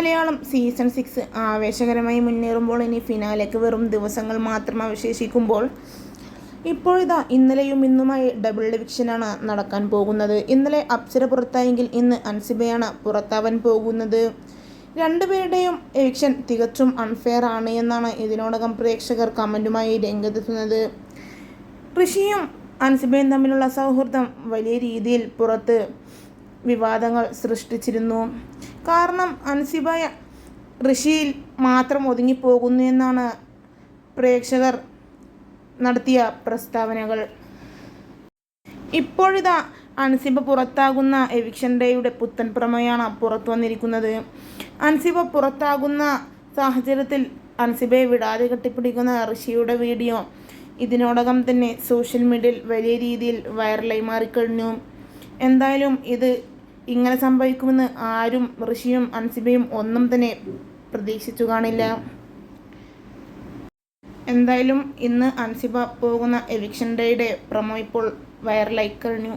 Malayalam season 6 ആവേശകരമായി മുന്നേറുമ്പോൾ ഇനി ഫിനാലേക്ക് വെറും ദിവസങ്ങൾ മാത്രം അവശേഷിക്കുമ്പോൾ ഇപ്പോഴിതാ ഇന്നലെയും ഇന്നുമായി ഡബിൾ എവിക്ഷനാണ് നടക്കാൻ പോകുന്നത്. ഇന്നലെ അപ്സര പുറത്തായെങ്കിൽ ഇന്ന് അൻസിബയാണ് പുറത്താവാൻ പോകുന്നത്. രണ്ടുപേരുടെയും എവിക്ഷൻ തികച്ചും അൺഫെയർ ആണ് എന്നാണ് ഇതിനോടകം പ്രേക്ഷകർ കമൻറ്റുമായി രംഗത്തെത്തുന്നത്. ഋഷിയും അൻസിബയും തമ്മിലുള്ള സൗഹൃദം വലിയ രീതിയിൽ പുറത്ത് വിവാദങ്ങൾ സൃഷ്ടിച്ചിരുന്നു. കാരണം അൻസിബ ഋഷിയിൽ മാത്രം ഒതുങ്ങിപ്പോകുന്നു എന്നാണ് പ്രേക്ഷകർ നടത്തിയ പ്രസ്താവനകൾ. ഇപ്പോഴിതാ അൻസിബ പുറത്താകുന്ന എവിക്ഷൻ ഡേയുടെ പുത്തൻ പ്രമേയാണ് പുറത്തു വന്നിരിക്കുന്നത്. അൻസിബ പുറത്താകുന്ന സാഹചര്യത്തിൽ അൻസിബയെ വിടാതെ കെട്ടിപ്പിടിക്കുന്ന ഋഷിയുടെ വീഡിയോ ഇതിനോടകം തന്നെ സോഷ്യൽ മീഡിയയിൽ വലിയ രീതിയിൽ വൈറലായി മാറിക്കഴിഞ്ഞു. എന്തായാലും ഇത് ഇങ്ങനെ സംഭവിക്കുമെന്ന് ആരും ഋഷിയും അൻസിബയും ഒന്നും തന്നെ പ്രതീക്ഷിച്ചു കാണില്ല. എന്തായാലും ഇന്ന് അൻസിബ പോകുന്ന എവിക്ഷൻ ഡേയുടെ പ്രൊമോ ഇപ്പോൾ വൈറലായി കഴിഞ്ഞു.